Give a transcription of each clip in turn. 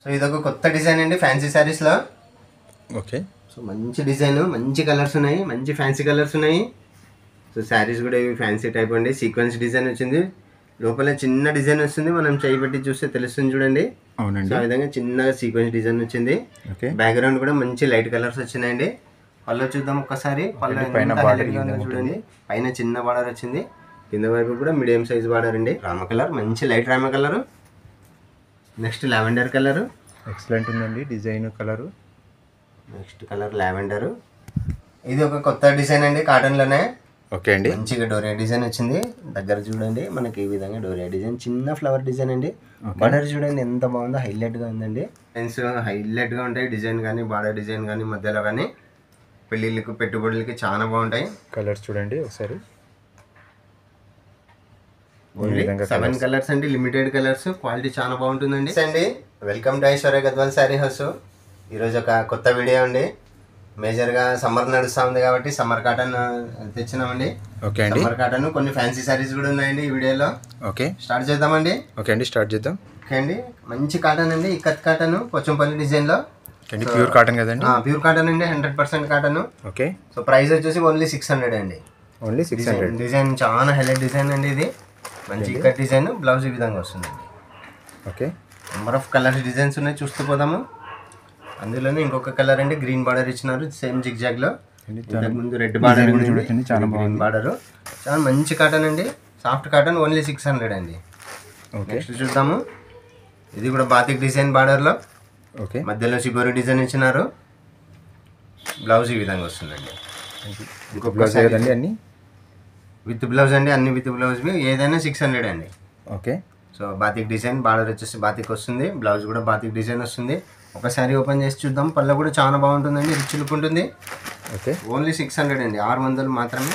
So ఇదొక కొత్త design అండి ఫ్యాన్సీ శారీస్లో. ఓకే. సో మంచి డిజైన్, మంచి కలర్స్ ఉన్నాయి, మంచి ఫ్యాన్సీ కలర్స్ ఉన్నాయి. సో శారీస్ కూడా ఇవి ఫ్యాన్సీ టైప్ అండి. సీక్వెన్స్ డిజైన్ వచ్చింది, లోపల చిన్న డిజైన్ వస్తుంది, మనం చేయి పెట్టి చూస్తే తెలుస్తుంది చూడండి. అవునండి. ఆ విధంగా చిన్నగా సీక్వెన్స్ డిజైన్ వచ్చింది. ఓకే. బ్యాక్గ్రౌండ్ కూడా మంచి లైట్ కలర్స్ వచ్చినాయండి. పళ్ళు చూద్దాం ఒక్కసారి. పళ్ళు పైన బార్డర్ చూడండి, పైన చిన్న బార్డర్ వచ్చింది, కింద వైపు కూడా మీడియం సైజ్ బార్డర్ అండి. రామ కలర్, మంచి light Rama colour. Next lavender colour, excellent ఉందండి design colour. Next colour lavender. ఇది ఒక కొత్త డిజైన్ అండి, కాటన్లోనే. ఓకే అండి. మంచిగా డోరియా డిజైన్ వచ్చింది. దగ్గర చూడండి, మనకి ఈ విధంగా డోరియా డిజైన్, చిన్న ఫ్లవర్ డిజైన్ అండి. బార్డర్ చూడండి ఎంత బాగుందో, హైలైట్గా ఉందండి. లైన్స్ హైలైట్గా ఉంటాయి, డిజైన్ కానీ బార్డర్ డిజైన్ కానీ మధ్యలో కానీ పెళ్ళిళ్ళకి పెట్టుబడులకి చాలా బాగుంటాయి. కలర్స్ చూడండి ఒకసారి. 7 కలర్స్ అండి, లిమిటెడ్ కలర్స్, క్వాలిటీ చాలా బాగుంటుందండి. అండి welcome to Aishwarya Gadwal sari house. ఈరోజు ఒక కొత్త వీడియో అండి. మేజర్గా సమ్మర్ నడుస్తూ ఉంది కాబట్టి సమ్మర్ కాటన్ తెచ్చినామండి. ఓకే అండి. సమ్మర్ కాటన్ కొన్ని ఫ్యాన్సీ శారీస్ కూడా ఉన్నాయండి ఈ వీడియోలో. ఓకే, స్టార్ట్ చేద్దామండి. ఓకే అండి, స్టార్ట్ చేద్దాం. ఓకే అండి, మంచి కాటన్ అండి, ఇక్కత్ కాటన్, పోచంపల్లి డిజైన్లో. ప్యూర్ కాటన్ కదండి? ప్యూర్ కాటన్ అండి, 100% కాటన్. ఓకే. సో ప్రైస్ వచ్చేసి ఓన్లీ 600 అండి. ఓన్లీ 600. డిజైన్ చాలా హైలైట్ డిజైన్ అండి ఇది. మంచి ఇక్కత్ డిజైన్, బ్లౌజ్ ఈ విధంగా వస్తుందండి. Okay. Number of colours designs ఉన్నాయి, చూస్తూ పోదాము. అందులోనే ఇంకొక కలర్ అండి, గ్రీన్ బార్డర్ ఇచ్చినారు, సేమ్ జిగ్జాగ్ లో. ముందు రెడ్ బార్డర్, చాలా గ్రీన్ బార్డర్. చాలా మంచి కాటన్ అండి, సాఫ్ట్ కాటన్, ఓన్లీ 600 అండి. నెక్స్ట్ చూద్దాము. ఇది కూడా బాతిక్ డిజైన్ బార్డర్ లో. ఓకే. మధ్యలో షిబోరి డిజైన్ ఇచ్చినారు, బ్లౌజ్ ఈ విధంగా వస్తుందండి. ఇంకొక అన్ని విత్ బ్లౌజ్ అండి, అన్ని విత్ బ్లౌజ్, ఏదైనా 600 అండి. Okay. So batik design, border వచ్చేసి బాతిక్ వస్తుంది, బ్లౌజ్ కూడా బాతిక్ డిజైన్ వస్తుంది. ఒకసారి ఓపెన్ చేసి చూద్దాం. పళ్ళ కూడా చాలా బాగుంటుందండి, రిచ్ లుక్ ఉంటుంది. ఓకే. ఓన్లీ 600 అండి, 600 మాత్రమే.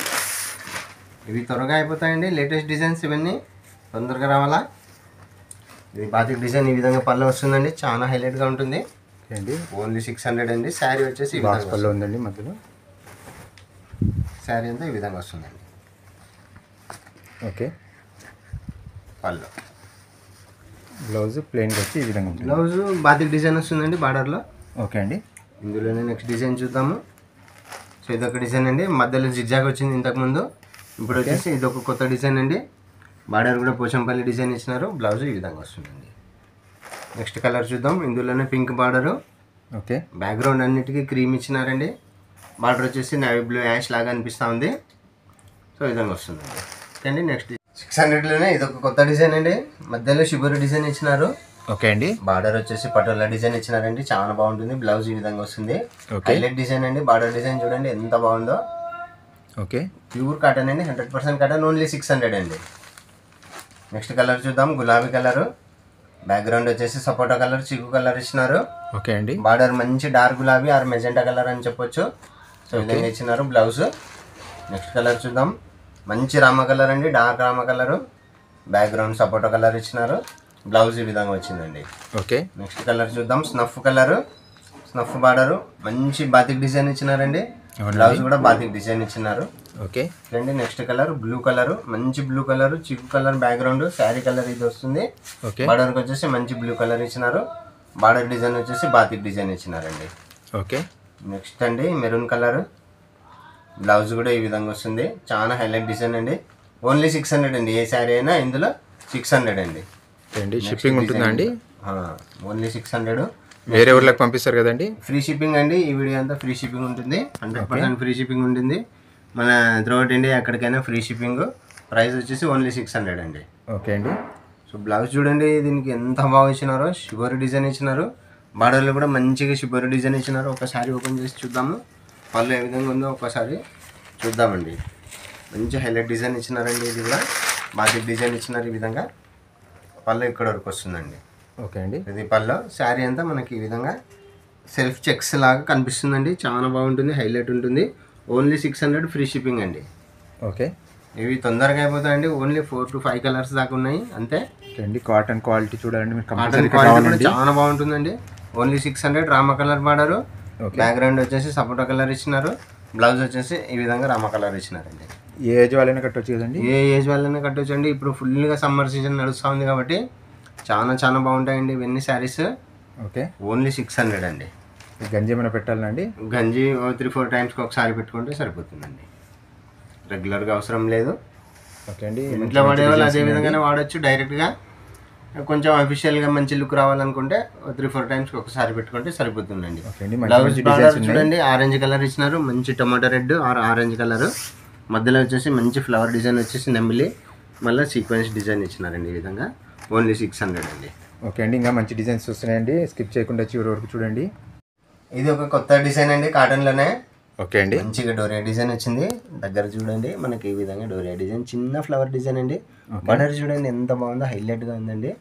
ఇవి త్వరగా అయిపోతాయండి, లేటెస్ట్ డిజైన్స్ ఇవన్నీ, తొందరగా రావాలా. ఇది బాతిక్ డిజైన్ ఈ విధంగా పళ్ళు వస్తుందండి, చాలా హైలైట్గా ఉంటుంది. ఓన్లీ 600 అండి. శారీ వచ్చేసి పళ్ళు ఉందండి మధ్యలో. శారీ అంతా ఈ విధంగా వస్తుందండి. ఓకే. పళ్ళు, బ్లౌజ్ ప్లెయిన్ వచ్చి ఈ విధంగా ఉంటుంది. బ్లౌజ్ బాతిక్ డిజైన్ వస్తుందండి బార్డర్లో. ఓకే అండి. ఇందులోనే నెక్స్ట్ డిజైన్ చూద్దాము. సో ఇదొక డిజైన్ అండి, మధ్యలో జిగ్జాగ్ వచ్చింది ఇంతకుముందు, ఇప్పుడు వచ్చేసి ఇదొక కొత్త డిజైన్ అండి. బార్డర్ కూడా పోచంపల్లి డిజైన్ ఇచ్చినారు, బ్లౌజ్ ఈ విధంగా వస్తుందండి. నెక్స్ట్ కలర్ చూద్దాం. ఇందులోనే పింక్ బార్డరు. ఓకే. బ్యాక్గ్రౌండ్ అన్నిటికీ క్రీమ్ ఇచ్చినారండి. బార్డర్ వచ్చేసి నేవీ బ్లూ యాష్ లాగా అనిపిస్తూ ఉంది. సో ఈ విధంగా వస్తుందండి. ఓకే అండి. నెక్స్ట్ 600లోనే ఇదొక కొత్త డిజైన్ అండి, మధ్యలో షిబోరి డిజైన్ ఇచ్చినారు. ఓకే అండి. బార్డర్ వచ్చేసి పటోలా డిజైన్ ఇచ్చినారండి, చాలా బాగుంటుంది. బ్లౌజ్ ఈ విధంగా వస్తుంది, హైలైట్ డిజైన్ అండి. బార్డర్ డిజైన్ చూడండి ఎంత బాగుందో. ఓకే. ప్యూర్ కాటన్ అండి, 100% కాటన్, ఓన్లీ 600 అండి. నెక్స్ట్ కలర్ చూద్దాం. గులాబీ కలర్, బ్యాక్గ్రౌండ్ వచ్చేసి సపోటా కలర్, చిక్కు కలర్ ఇచ్చినారు. ఓకే అండి. బార్డర్ మంచి డార్క్ గులాబీ ఆర్ మెజెంటా కలర్ అని చెప్పొచ్చు. సో విధంగా ఇచ్చినారు బ్లౌజ్. నెక్స్ట్ కలర్ చూద్దాం. మంచి రామ కలర్ అండి, డార్క్ రామ కలరు, బ్యాక్గ్రౌండ్ సపోటా కలర్ ఇచ్చినారు, బ్లౌజ్ ఈ విధంగా వచ్చిందండి. ఓకే. నెక్స్ట్ కలర్ చూద్దాం. స్నఫ్ కలరు, స్నఫ్ బార్డరు, మంచి బాతిక్ డిజైన్ ఇచ్చినారండి, బ్లౌజ్ కూడా బాతిక్ డిజైన్ ఇచ్చినారు. ఓకే అండి. నెక్స్ట్ కలర్ బ్లూ కలర్, మంచి బ్లూ కలర్, చిక్కు కలర్ బ్యాక్గ్రౌండ్, శారీ కలర్ ఇది వస్తుంది. బార్డర్కి వచ్చేసి మంచి బ్లూ కలర్ ఇచ్చినారు, బార్డర్ డిజైన్ వచ్చేసి బాతిక్ డిజైన్ ఇచ్చినారండి. ఓకే. నెక్స్ట్ అండి మెరూన్ కలర్, బ్లౌజ్ కూడా ఈ విధంగా వస్తుంది, చాలా హైలైట్ డిజైన్ అండి. ఓన్లీ 600 అండి, ఏ శారీ అయినా ఇందులో 600 అండి. షిప్పింగ్ ఉంటుందా అండి? ఓన్లీ 600. వేరే ఊర్లకు పంపిస్తారు కదండి? ఫ్రీ షిప్పింగ్ అండి, ఈ వీడియో అంతా ఫ్రీ షిప్పింగ్ ఉంటుంది, 100% ఫ్రీ షిప్పింగ్ ఉంటుంది. మన త్రూఅవుట్ ఇండియా ఎక్కడికైనా ఫ్రీ షిప్పింగ్. ప్రైస్ వచ్చేసి ఓన్లీ 600 అండి. ఓకే అండి. సో బ్లౌజ్ చూడండి దీనికి ఎంత బాగా ఇచ్చినారో, షిబోరి డిజైన్ ఇచ్చినారు, బార్డర్లో కూడా మంచిగా షిబోరి డిజైన్ ఇచ్చినారు. ఒకసారి ఓపెన్ చేసి చూద్దాము, పళ్ళు ఏ విధంగా ఉందో ఒకసారి చూద్దామండి. మంచి హైలైట్ డిజైన్ ఇచ్చినారండి, ఇది కూడా బాతిక్ డిజైన్ ఇచ్చినారు. ఈ విధంగా పళ్ళు ఇక్కడ వరకు వస్తుందండి. ఓకే అండి. ఇది పళ్ళు. శారీ అంతా మనకి ఈ విధంగా సెల్ఫ్ చెక్స్ లాగా కనిపిస్తుందండి, చాలా బాగుంటుంది, హైలైట్ ఉంటుంది. ఓన్లీ 600 ఫ్రీ షిప్పింగ్ అండి. ఓకే. ఇవి తొందరగా అయిపోతాయండి, ఓన్లీ 4 to 5 కలర్స్ దాకా ఉన్నాయి అంతే. అండి కాటన్ క్వాలిటీ చూడాలండి, కాటన్ క్వాలిటీ కూడా చాలా బాగుంటుందండి. Only 600. Rama colour border, background వచ్చేసి సపోటా కలర్ ఇచ్చినారు, బ్లౌజ్ వచ్చేసి ఈ విధంగా రామ కలర్ ఇచ్చినారండి. ఏ ఏజ్ వాళ్ళైనా కట్టవచ్చు కదండి? ఏ ఏజ్ వాళ్ళైనా కట్టవచ్చు అండి. ఇప్పుడు ఫుల్గా సమ్మర్ సీజన్ నడుస్తూ ఉంది కాబట్టి చాలా చాలా బాగుంటాయండి ఇవన్నీ శారీస్. ఓకే. ఓన్లీ 600 అండి. గంజి ఏమైనా పెట్టాలండి? గంజి 3-4 టైమ్స్కి ఒకసారి పెట్టుకుంటే సరిపోతుందండి, రెగ్యులర్గా అవసరం లేదు. ఓకే అండి. ఇంట్లో వాడేవాళ్ళు అదే విధంగానే వాడచ్చు డైరెక్ట్గా. కొంచెం అఫీషియల్గా మంచి లుక్ రావాలనుకుంటే 3-4 టైమ్స్కి ఒకసారి పెట్టుకుంటే సరిపోతుందండి. ఓకే అండి. బ్లౌజ్ బార్డర్ చూడండి, ఆరెంజ్ కలర్ ఇచ్చినారు, మంచి tomato red or orange colour. మధ్యలో వచ్చేసి మంచి ఫ్లవర్ డిజైన్ వచ్చేసి నెమిలి, మళ్ళీ సీక్వెన్స్ డిజైన్ ఇచ్చినారండి. ఈ విధంగా ఓన్లీ 600 అండి. ఓకే అండి. ఇంకా మంచి డిజైన్స్ వస్తున్నాయండి, స్కిప్ చేయకుండా చివరి వరకు చూడండి. ఇది ఒక కొత్త డిజైన్ అండి, కాటన్లోనే. ఓకే అండి. మంచిగా డోరియా డిజైన్ వచ్చింది. దగ్గర చూడండి, మనకి ఈ విధంగా డోరియా డిజైన్, చిన్న ఫ్లవర్ డిజైన్ అండి. బార్డర్ చూడండి ఎంత బాగుందో, హైలైట్గా ఉందండి.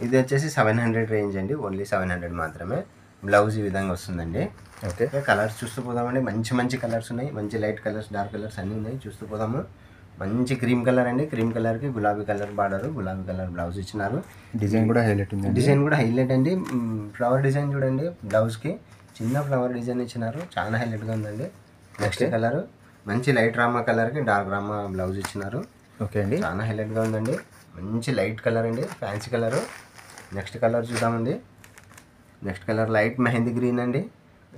ఇది వచ్చేసి 700 రేంజ్ అండి, ఓన్లీ 700 మాత్రమే. బ్లౌజ్ ఈ విధంగా వస్తుందండి. ఓకే. కలర్స్ చూస్తూ పోదామండి, మంచి మంచి కలర్స్ ఉన్నాయి, మంచి లైట్ కలర్స్, డార్క్ కలర్స్ అన్నీ ఉన్నాయి, చూస్తూ పోదాము. మంచి క్రీమ్ కలర్ అండి, క్రీమ్ కలర్కి గులాబీ కలర్ బార్డర్, గులాబీ కలర్ బ్లౌజ్ ఇచ్చినారు. డిజైన్ కూడా హైలైట్ ఉంది. డిజైన్ కూడా హైలైట్ అండి. ఫ్లవర్ డిజైన్ చూడండి, బ్లౌజ్కి చిన్న ఫ్లవర్ డిజైన్ ఇచ్చినారు, చాలా హైలైట్గా ఉందండి. నెక్స్ట్ కలర్ మంచి లైట్ రామా కలర్కి డార్క్ రామా బ్లౌజ్ ఇచ్చినారు. ఓకే అండి. చాలా హైలైట్గా ఉందండి, మంచి లైట్ కలర్ అండి, ఫ్యాన్సీ కలరు. నెక్స్ట్ కలర్ చూద్దామండి. Next colour light mehndi green అండి.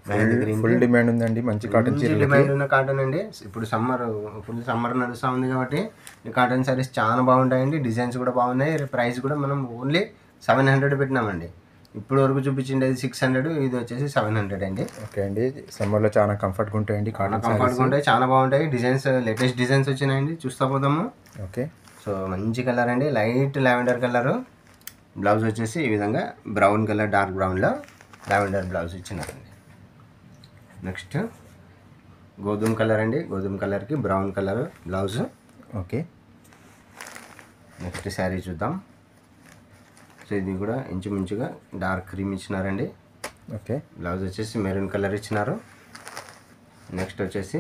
మెహందీ గ్రీన్ ఫుల్ డిమాండ్ ఉందండి, మంచి కాటన్ చీరలు. డిమాండ్ ఉన్న కాటన్ అండి. ఇప్పుడు ఫుల్ సమ్మర్ నడుస్తూ ఉంది కాబట్టి ఈ కాటన్ సారీస్ చాలా బాగుంటాయండి. డిజైన్స్ కూడా బాగున్నాయి. ప్రైస్ కూడా మనం ఓన్లీ 700 పెట్టినామండి. ఇప్పుడు వరకు చూపించింది 600, ఇది వచ్చేసి 700 అండి. ఓకే అండి. సమ్మర్లో చాలా కంఫర్ట్గా ఉంటాయండి, కాటన్ కంఫర్ట్గా ఉంటాయి, చాలా బాగుంటాయి. డిజైన్స్ లేటెస్ట్ డిజైన్స్ వచ్చినాయండి, చూస్తూ పోదాము. ఓకే. సో మంచి కలర్ అండి, లైట్ లావెండర్ కలరు. బ్లౌజ్ వచ్చేసి ఈ విధంగా బ్రౌన్ కలర్, డార్క్ బ్రౌన్లో లావెండర్ బ్లౌజ్ ఇచ్చినారండి. నెక్స్ట్ గోధుమ కలర్ అండి, గోధుమ కలర్కి brown colour blouse. Okay. Next sari చూద్దాం. సో ఇది కూడా ఇంచుమించుగా డార్క్ క్రీమ్ ఇచ్చినారండి. ఓకే. బ్లౌజ్ వచ్చేసి మెరూన్ కలర్ ఇచ్చినారు. నెక్స్ట్ వచ్చేసి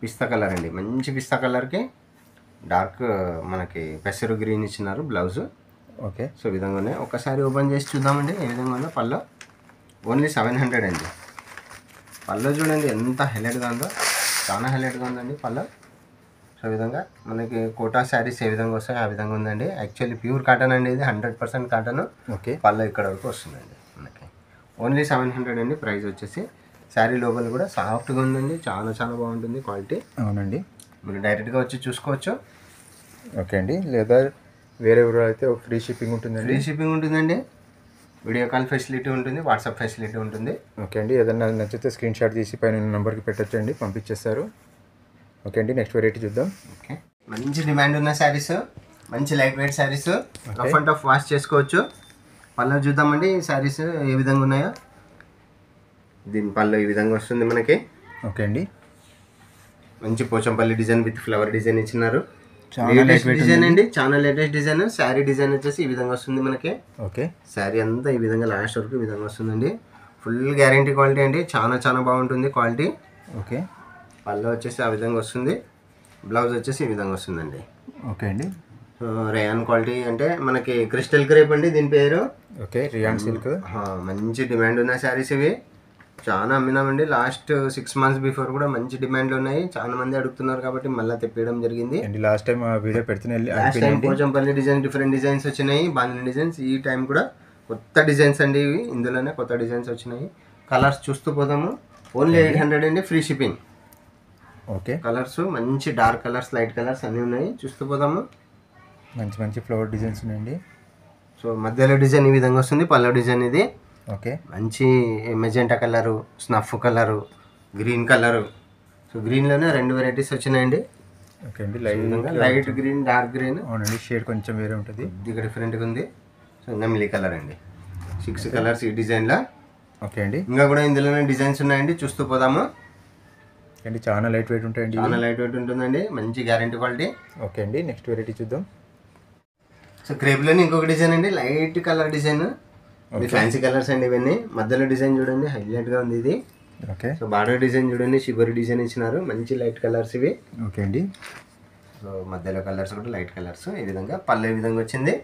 పిస్తా కలర్ అండి, మంచి పిస్తా కలర్కి డార్క్ మనకి పెసరు గ్రీన్ ఇచ్చినారు బ్లౌజ్. ఓకే. సో ఈ విధంగానే ఒకసారి ఓపెన్ చేసి చూద్దామండి ఏ విధంగా ఉందో. పళ్ళు ఓన్లీ 700 అండి. పళ్ళు చూడండి ఎంత హైలైట్గా ఉందో, చాలా హైలైట్గా ఉందండి పళ్ళు. సో ఈ విధంగా మనకి కోటా శారీస్ ఏ విధంగా వస్తాయో ఆ విధంగా ఉందండి. యాక్చువల్లీ ప్యూర్ కాటన్ అండి, ఇది 100% కాటన్. ఓకే. పళ్ళు ఇక్కడ వరకు వస్తుందండి మనకి. ఓన్లీ 700 అండి ప్రైస్ వచ్చేసి. శారీ లోపల కూడా సాఫ్ట్గా ఉందండి, చాలా చాలా బాగుంటుంది క్వాలిటీ. అవునండి. మీరు డైరెక్ట్గా వచ్చి చూసుకోవచ్చు. ఓకే అండి. లేదా వేరే ఊరు అయితే ఫ్రీ షిప్పింగ్ ఉంటుందండి. ఫ్రీ షిప్పింగ్ ఉంటుందండి, వీడియో కాల్ ఫెసిలిటీ ఉంటుంది, వాట్సాప్ ఫెసిలిటీ ఉంటుంది. ఓకే అండి. ఏదైనా నచ్చితే స్క్రీన్ షాట్ తీసి పైన నెంబర్కి పెట్టచ్చండి, పంపించేస్తారు. ఓకే అండి. నెక్స్ట్ వెరైటీ చూద్దాం. ఓకే. మంచి డిమాండ్ ఉన్న శారీస్, మంచి light weight saris, rough and tough wash చేసుకోవచ్చు. పళ్ళు చూద్దామండి శారీస్ ఏ విధంగా ఉన్నాయో. దీని పళ్ళు ఈ విధంగా వస్తుంది మనకి. ఓకే అండి. మంచి Pochampalli design with flower design ఇచ్చినారు. చాలా లేటెస్ట్ డిజైన్ అండి, చాలా లేటెస్ట్ డిజైన్. శారీ డిజైన్ వచ్చేసి ఈ విధంగా వస్తుంది మనకి. ఓకే. శారీ అంతా ఈ విధంగా లాస్ట్ వరకు ఈ విధంగా వస్తుందండి. ఫుల్ గ్యారంటీ క్వాలిటీ అండి, చాలా చాలా బాగుంటుంది క్వాలిటీ. ఓకే. పళ్ళు వచ్చేసి ఆ విధంగా వస్తుంది, బ్లౌజ్ వచ్చేసి ఈ విధంగా వస్తుందండి. ఓకే అండి. రేయాన్ క్వాలిటీ అంటే మనకి క్రిస్టల్ క్రేప్ అండి దీని పేరు. ఓకే. Rayon silk. మంచి డిమాండ్ ఉన్న శారీస్ ఇవి, చాలా అమ్మినామండి. లాస్ట్ 6 months బిఫోర్ కూడా మంచి డిమాండ్లు ఉన్నాయి, చాలా మంది అడుగుతున్నారు కాబట్టి మళ్ళీ తెప్పియడం జరిగింది. అండి లాస్ట్ టైం వీడియో పెడుతూనే last time Pochampalli design different designs వచ్చినాయి, బాంధని డిజైన్స్. ఈ టైం కూడా కొత్త డిజైన్స్ అండి ఇవి, ఇందులోనే కొత్త డిజైన్స్ వచ్చినాయి. కలర్స్ చూస్తూ పోదాము. ఓన్లీ 800 అండి, ఫ్రీ షిప్పింగ్. ఓకే. కలర్స్ మంచి డార్క్ కలర్స్, లైట్ కలర్స్ అన్నీ ఉన్నాయి, చూస్తూ పోదాము. మంచి మంచి ఫ్లవర్ డిజైన్స్ ఉన్నాయండి. సో మధ్యలో డిజైన్ ఈ విధంగా వస్తుంది, పళ్ళ డిజైన్ ఇది. ఓకే. మంచి magenta colour, snuff colour, green colour. So గ్రీన్లోనే 2 వెరైటీస్ వచ్చినాయండి. ఓకే అండి. Light green, dark green. అవునండి. షేడ్ కొంచెం వేరే ఉంటుంది, కొద్దిగా డిఫరెంట్గా ఉంది. సో నెమిలి కలర్ అండి, 6 కలర్స్ ఈ డిజైన్లో. ఓకే అండి. ఇంకా కూడా ఇందులోనే డిజైన్స్ ఉన్నాయండి, చూస్తూ పోదాము. అండి చాలా లైట్ వెయిట్ ఉంటాయండి, చాలా లైట్ వెయిట్ ఉంటుందండి, మంచి గ్యారంటీ క్వాలిటీ. ఓకే అండి. నెక్స్ట్ వెరైటీ చూద్దాం. సో క్రేప్లోనే ఇంకొక డిజైన్ అండి, లైట్ కలర్ డిజైన్. ఇది ఫ్యాన్సీ కలర్స్ అండి ఇవన్నీ. మధ్యలో డిజైన్ చూడండి, హైలైట్గా ఉంది ఇది. ఓకే. సో బార్డర్ డిజైన్ చూడండి, షిబరి డిజైన్ ఇచ్చినారు, మంచి లైట్ కలర్స్ ఇవి. ఓకే అండి. సో మధ్యలో కలర్స్ కూడా లైట్ కలర్స్. ఈ విధంగా పళ్ళు ఈ విధంగా వచ్చింది.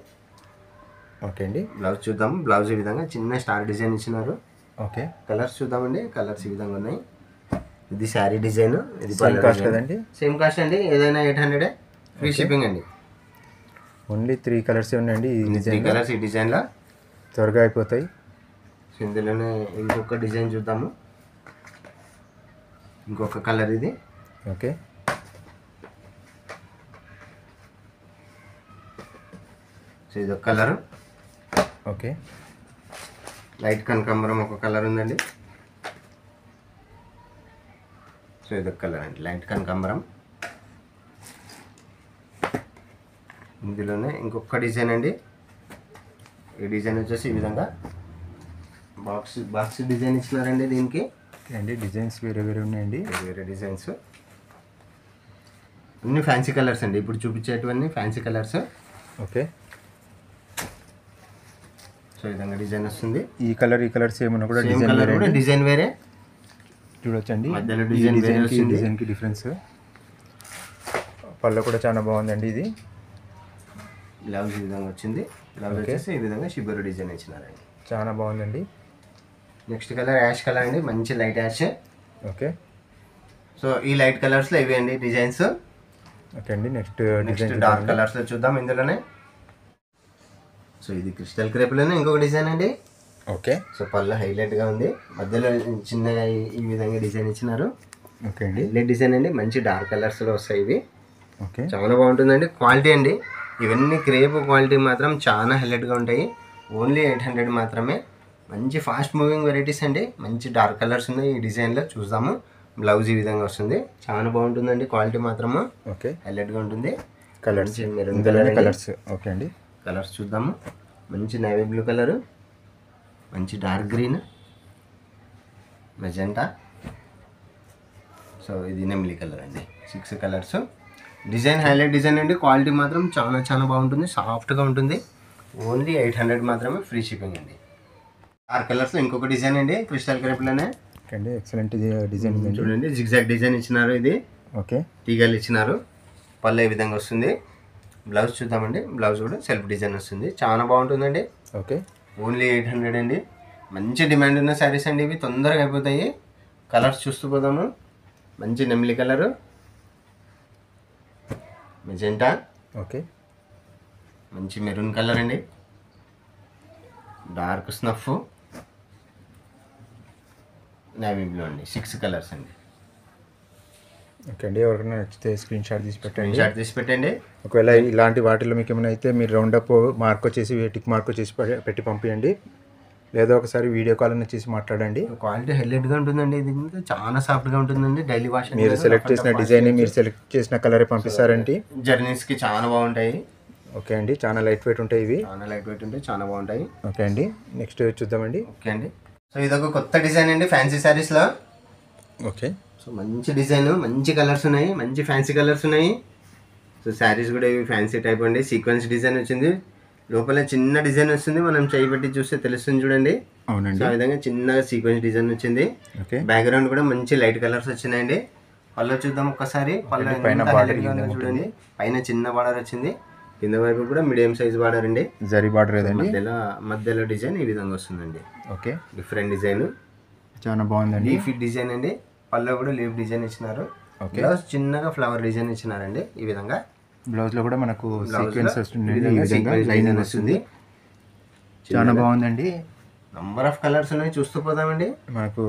ఓకే అండి. బ్లౌజ్ చూద్దాం. బ్లౌజ్ ఈ విధంగా చిన్న స్టార్ డిజైన్ ఇచ్చినారు. ఓకే. కలర్స్ చూద్దామండి. కలర్స్ ఈ విధంగా ఉన్నాయి. ఇది శారీ డిజైన్, ఇది సేమ్ కాస్ట్ కదండి. సేమ్ కాస్ట్ అండి, ఏదైనా 800, ఫ్రీ షిప్పింగ్ అండి. ఓన్లీ 3 కలర్స్ ఉన్నాయండి ఈ 3 డిజైన్. కలర్స్ ఈ డిజైన్లో త్వరగా అయిపోతాయి. సో ఇందులోనే ఇంకొక డిజైన్ చూద్దాము. ఇంకొక కలర్ ఇది. ఓకే. సో ఇది ఒక కలరు. ఓకే. లైట్ కనకాంబరం ఒక కలర్ ఉందండి. సో ఇది ఒక కలర్ అండి, లైట్ కనకాంబరం. ఇందులోనే ఇంకొక డిజైన్ అండి. ఈ డిజైన్ వచ్చేసి ఈ విధంగా బాక్స్ డిజైన్ ఇచ్చినారండి దీనికి. ఓకే అండి, డిజైన్స్ వేరే వేరే ఉన్నాయండి. వేరే డిజైన్స్ అన్ని ఫ్యాన్సీ కలర్స్ అండి. ఇప్పుడు చూపించేటివన్నీ ఫ్యాన్సీ కలర్స్. ఓకే. సో ఈ విధంగా డిజైన్ వస్తుంది. ఈ కలర్ సేమ్ ఉన్నా కూడా డిజైన్ వేరే చూడొచ్చండి. మధ్యలో డిజైన్ వేరే వస్తుంది. డిజైన్కి డిఫరెన్స్. పళ్ళు కూడా చాలా బాగుందండి. ఇది బ్లౌజ్ ఈ విధంగా వచ్చింది. బ్లౌజ్ వచ్చేసి ఈ విధంగా షిబోరి డిజైన్ ఇచ్చినారండి. చాలా బాగుందండి. నెక్స్ట్ కలర్ యాష్ కలర్ అండి, మంచి లైట్ యాష్. ఓకే. సో ఈ లైట్ కలర్స్లో ఇవి అండి డిజైన్స్. ఓకే అండి, నెక్స్ట్ డార్క్ కలర్స్లో చూద్దాం ఇందులోనే. సో ఇది క్రిస్టల్ క్రేప్లోనే ఇంకొక డిజైన్ అండి. ఓకే. సో పళ్ళు హైలైట్గా ఉంది, మధ్యలో చిన్నగా ఈ విధంగా డిజైన్ ఇచ్చినారు. ఓకే అండి, హైలైట్ డిజైన్ అండి, మంచి డార్క్ కలర్స్లో వస్తాయి ఇవి. ఓకే. చాలా బాగుంటుందండి. క్వాలిటీ అండి, ఇవన్నీ క్రేప్ క్వాలిటీ మాత్రం చాలా హైలైట్గా ఉంటాయి. ఓన్లీ 800 మాత్రమే. మంచి ఫాస్ట్ మూవింగ్ వెరైటీస్ అండి. మంచి డార్క్ కలర్స్ ఉన్నాయి ఈ డిజైన్లో. చూద్దాము. బ్లౌజ్ ఈ విధంగా వస్తుంది. చాలా బాగుంటుందండి, క్వాలిటీ మాత్రము ఓకే హైలైట్గా ఉంటుంది. Colours maroon colour colours. Okay అండి, కలర్స్ చూద్దాము. మంచి నేవీ బ్లూ కలరు, మంచి డార్క్ గ్రీన్, మెజెంటా. సో ఇది నెమిలి కలర్ అండి. 6 కలర్స్. డిజైన్ హైలైట్ డిజైన్ అండి. క్వాలిటీ మాత్రం చాలా చాలా బాగుంటుంది, సాఫ్ట్గా ఉంటుంది. ఓన్లీ 800 మాత్రమే, ఫ్రీ షిప్పింగ్ అండి. డార్క్ కలర్స్లో ఇంకొక డిజైన్ అండి, క్రిస్టల్ క్రేప్లోనే. ఓకే అండి, ఎక్సలెంట్ డిజైన్ ఉందండి. చూడండి, జిగ్జాగ్ డిజైన్ ఇచ్చినారు. ఇది ఓకే, తీగలు ఇచ్చినారు. పళ్ళు ఈ విధంగా వస్తుంది. బ్లౌజ్ చూద్దామండి. బ్లౌజ్ కూడా సెల్ఫ్ డిజైన్ వస్తుంది. చాలా బాగుంటుందండి. ఓకే. ఓన్లీ 800 అండి. మంచి డిమాండ్ ఉన్న శారీస్ అండి ఇవి, తొందరగా అయిపోతాయి. కలర్స్ చూస్తూ పోదాము. మంచి నెమిలి కలరు, మెజెంటా, ఓకే. మంచి మెరూన్ కలర్ అండి, డార్క్ స్నఫ్, నేవీ బ్లూ అండి. 6 కలర్స్ అండి. ఓకే అండి, ఎవరికైనా నచ్చితే స్క్రీన్ షాట్ తీసి పెట్టండి. ఒకవేళ ఇలాంటి వాటిలో మీకు ఏమైనా అయితే మీరు రౌండప్ మార్క్ వచ్చేసి టిక్ మార్క్ వచ్చేసి పెట్టి పంపించండి, లేదా ఒకసారి వీడియో కాల్ అని చేసి మాట్లాడండి. క్వాలిటీ హైలైట్గా ఉంటుందండి. ఇది చాలా సాఫ్ట్గా ఉంటుందండి. Daily wash. మీరు సెలెక్ట్ చేసిన డిజైన్, మీరు సెలెక్ట్ చేసిన కలరే పంపిస్తారండి. జర్నీస్కి చాలా బాగుంటాయి. ఓకే అండి, చాలా లైట్ వెయిట్ ఉంటాయి ఇవి. చాలా లైట్ వెయిట్ ఉంటాయి, చాలా బాగుంటాయి. ఓకే అండి, నెక్స్ట్ చూద్దామండి. ఓకే అండి. సో ఇదొక కొత్త డిజైన్ అండి ఫ్యాన్సీ శారీస్లో. ఓకే. సో మంచి డిజైన్, మంచి కలర్స్ ఉన్నాయి, మంచి ఫ్యాన్సీ కలర్స్ ఉన్నాయి. సో శారీస్ కూడా ఇవి ఫ్యాన్సీ టైప్ అండి. సీక్వెన్స్ డిజైన్ వచ్చింది. లోపల చిన్న డిజైన్ వస్తుంది, మనం చేయి పెట్టి చూస్తే తెలుస్తుంది చూడండి. అవునండి, ఆ విధంగా చిన్నగా సీక్వెన్స్ డిజైన్ వచ్చింది. ఓకే. బ్యాక్గ్రౌండ్ కూడా మంచి లైట్ కలర్స్ వచ్చినాయండి. పళ్ళు చూద్దాం ఒక్కసారి. పళ్ళు చూడండి, పైన చిన్న బార్డర్ వచ్చింది, కింద వైపు కూడా మీడియం సైజ్ బార్డర్ అండి. జరీ బార్డర్ ఏదండి. మధ్యలో డిజైన్ ఈ విధంగా వస్తుందండి. ఓకే, డిఫరెంట్ డిజైన్, చాలా బాగుందండి. లీఫ్ డిజైన్ అండి. పళ్ళు కూడా లీఫ్ డిజైన్ ఇచ్చినారు. ఓకే. బ్లౌజ్ చిన్నగా ఫ్లవర్ డిజైన్ ఇచ్చినారండి. ఈ విధంగా బ్లౌజ్ లో కూడా మనకు సీక్వెన్స్ వస్తుంది, లైన్ వస్తుంది. చాలా బాగుందండి. నంబర్ ఆఫ్ కలర్స్ ఉన్నాయి, చూస్తూ పోదామండి. మనకు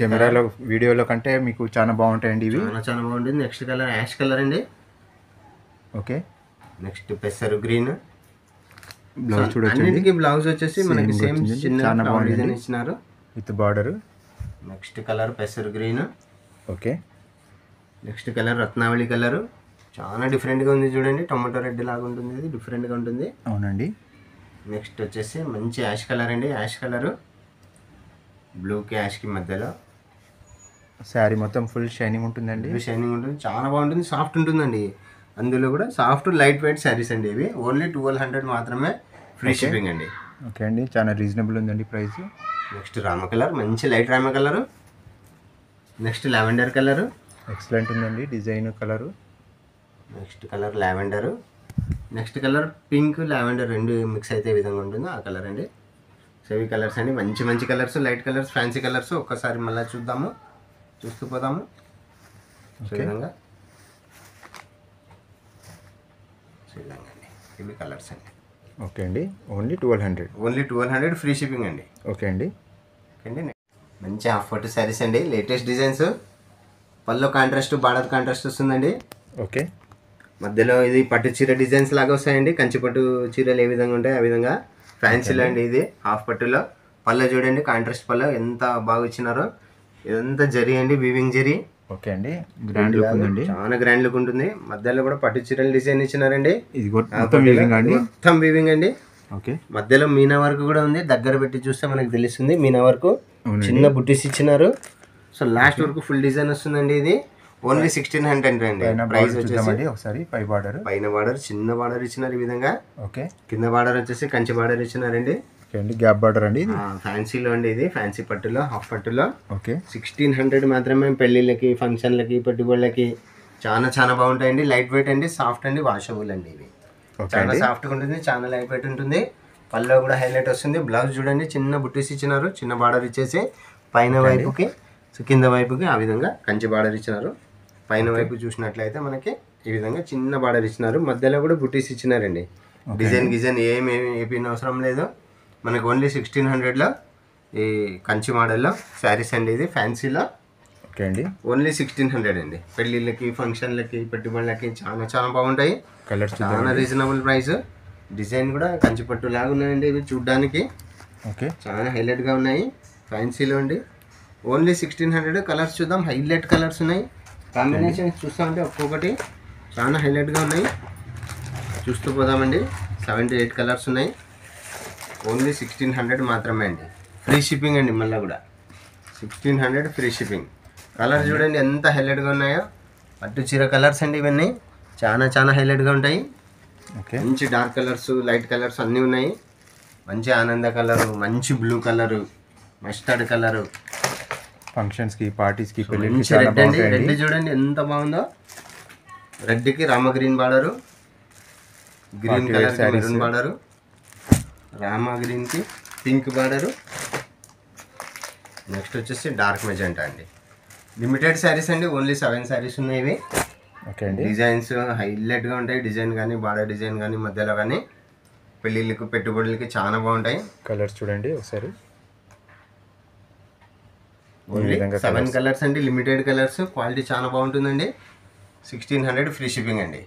కెమెరాలో వీడియోలో కంటే మీకు చాలా బాగుంటాయండి ఇవి. చాలా బాగుంటుంది. నెక్స్ట్ కలర్ యాష్ కలర్ అండి. ఓకే. నెక్స్ట్ పెసరు గ్రీన్. బ్లౌజ్ చూడొచ్చు. అన్నిటికీ బ్లౌజ్ వచ్చేసి మనకి సేమ్ చిన్న డిజైన్ ఇచ్చినారు విత్ బార్డర్. నెక్స్ట్ కలర్ పెసరు green. Okay. Next colour Ratnavali colour. చాలా డిఫరెంట్గా ఉంది చూడండి. టొమాటో రెడ్ లాగా ఉంటుంది, ఇది డిఫరెంట్గా ఉంటుంది. అవునండి. నెక్స్ట్ వచ్చేసి మంచి యాష్ కలర్ అండి. యాష్ కలరు బ్లూకి యాష్కి మధ్యలో. శారీ మొత్తం ఫుల్ షైనింగ్ ఉంటుందండి. షైనింగ్ ఉంటుంది, చాలా బాగుంటుంది, సాఫ్ట్ ఉంటుందండి. అందులో కూడా సాఫ్ట్ లైట్ వెయిట్ శారీస్ అండి ఇవి. ఓన్లీ 1200 మాత్రమే, ఫ్రీ షిప్పింగ్ అండి. ఓకే అండి, చాలా రీజనబుల్ ఉందండి ప్రైస్. నెక్స్ట్ రామ కలర్, మంచి light Rama colour. Next lavender colour, excellent ఉందండి design colour. Next colour lavender. Next colour pink lavender రెండు మిక్స్ అయితే ఈ విధంగా ఉంటుందో ఆ కలర్ అండి. సో ఇవి కలర్స్ అండి, మంచి మంచి colours, light colours, fancy colours. ఒక్కసారి మళ్ళీ చూద్దాము, చూస్తూ పోదాము. సో ఈ విధంగా అండి ఇవి కలర్స్ అండి. ఓకే అండి, ఓన్లీ 1200. ఓన్లీ 1200 ఫ్రీ షిప్పింగ్ అండి. ఓకే అండి. మంచి హాఫ్ పట్టు శారీస్ అండి, లేటెస్ట్ డిజైన్స్. పళ్ళు కాంట్రాస్ట్, బార్డర్ కాంట్రాస్ట్ వస్తుందండి. ఓకే. మధ్యలో ఇది పట్టు చీర డిజైన్స్ లాగా వస్తాయండి. కంచి పట్టు చీరలు ఏ విధంగా ఉంటాయి ఆ విధంగా ఫ్యాన్సీలో అండి. ఇది హాఫ్ పట్టులో పళ్ళు చూడండి, కాంట్రాస్ట్ పళ్ళు ఎంత బాగా ఇచ్చినారో. ఇదంతా జరీ అండి, వీవింగ్ జరీ. ఓకే అండి, గ్రాండ్ లుక్ ఉందండి, చాలా గ్రాండ్ లుక్ ఉంటుంది. మధ్యలో కూడా పట్టు చీరల డిజైన్ ఇచ్చినారండి. ఇది మొత్తం వీవింగ్ అండి, మొత్తం వీవింగ్ అండి. ఓకే. మధ్యలో మీనా వర్క్ కూడా ఉంది. దగ్గర పెట్టి చూస్తే మనకు తెలుస్తుంది మీనా వర్క్. చిన్న బుట్టీస్ ఇచ్చినారు. సో లాస్ట్ వరకు ఫుల్ డిజైన్ వస్తుందండి. ఇది ఓన్లీ 1600 అండి. ప్రైస్ వచ్చేసి ఒకసారి పై బార్డర్, పైన బార్డర్ చిన్న బార్డర్ ఇచ్చినారు ఈ విధంగా. ఓకే. కింద బార్డర్ వచ్చేసి కంచి బార్డర్ ఇచ్చినారండి. ఓకే అండి, గ్యాప్ బార్డర్ అండి. ఫ్యాన్సీలో అండి, ఇది ఫ్యాన్సీ పట్టులో హాఫ్ పట్టులో. ఓకే. 1600 మాత్రమే. పెళ్ళిళ్ళకి, ఫంక్షన్లకి, పెట్టుబడులకి చాలా బాగుంటాయండి. లైట్ వెయిట్ అండి, సాఫ్ట్ అండి, వాషబుల్ అండి. ఇవి చాలా సాఫ్ట్గా ఉంటుంది, చాలా లైట్ వెయిట్ ఉంటుంది. పళ్ళు కూడా హైలైట్ వస్తుంది. బ్లౌజ్ చూడండి, చిన్న బుట్టీస్ ఇచ్చినారు. చిన్న బార్డర్ ఇచ్చేసి పైన వైపుకి, కింద వైపుకి ఆ విధంగా కంచి బార్డర్ ఇచ్చినారు. పైన వైపు చూసినట్లయితే మనకి ఈ విధంగా చిన్న బార్డర్ ఇచ్చినారు. మధ్యలో కూడా బుట్టీస్ ఇచ్చినారండి. డిజైన్ ఏమి వేపిన అవసరం లేదు. మనకు ఓన్లీ 1600లో ఈ కంచి మోడల్లో శారీస్ అండి. ఇది ఫ్యాన్సీలో. ఓకే అండి, ఓన్లీ 1600 అండి. పెళ్ళిళ్ళకి, ఫంక్షన్లకి, పెట్టుబడులకి చాలా బాగుంటాయి. కలర్స్ చాలా రీజనబుల్ ప్రైస్. డిజైన్ కూడా కంచి పట్టు లాగా ఉన్నాయండి ఇవి చూడ్డానికి. ఓకే. చాలా హైలైట్గా ఉన్నాయి. ఫ్యాన్సీలో అండి. ఓన్లీ 1600. కలర్స్ చూద్దాం. హైలైట్ కలర్స్ ఉన్నాయి. కాంబినేషన్ చూస్తూ ఉంటే ఒక్కొక్కటి చాలా హైలైట్గా ఉన్నాయి. చూస్తూ పోదామండి. 7 to 8 కలర్స్ ఉన్నాయి. ఓన్లీ 1600 మాత్రమే అండి. ఫ్రీ షిప్పింగ్ అండి. మళ్ళీ కూడా 1600 ఫ్రీ షిప్పింగ్. కలర్స్ చూడండి ఎంత హైలైట్గా ఉన్నాయో. పట్టు చీర కలర్స్ అండి ఇవన్నీ. చాలా హైలైట్గా ఉంటాయి. ఓకే. మంచి డార్క్ కలర్స్, లైట్ కలర్స్ అన్నీ ఉన్నాయి. మంచి ఆనంద కలరు, మంచి బ్లూ కలరు, మస్టర్డ్ కలరు. ఫంక్షన్స్కి, పార్టీస్కి, పెళ్ళికి మంచి రెడ్ అండి. రెడ్ చూడండి ఎంత బాగుందో. రెడ్కి రామ గ్రీన్ బార్డరు, గ్రీన్ కలర్కి మెరూన్ బార్డరు, రామ గ్రీన్కి పింక్ బార్డరు. నెక్స్ట్ వచ్చేసి డార్క్ మెజెంటా అండి. లిమిటెడ్ శారీస్ అండి. ఓన్లీ 7 శారీస్ ఉన్నాయి ఇవి. ఓకే అండి. డిజైన్స్ హైలైట్గా ఉంటాయి. డిజైన్ కానీ, బార్డర్ డిజైన్ కానీ, మధ్యలో కానీ పెళ్ళిళ్ళకి, పెట్టుబడులకి చాలా బాగుంటాయి. కలర్స్ చూడండి ఒకసారి. ఓన్లీ 7 కలర్స్ అండి. Limited colours. క్వాలిటీ చాలా బాగుంటుందండి. 1600 ఫ్రీ షిప్పింగ్ అండి.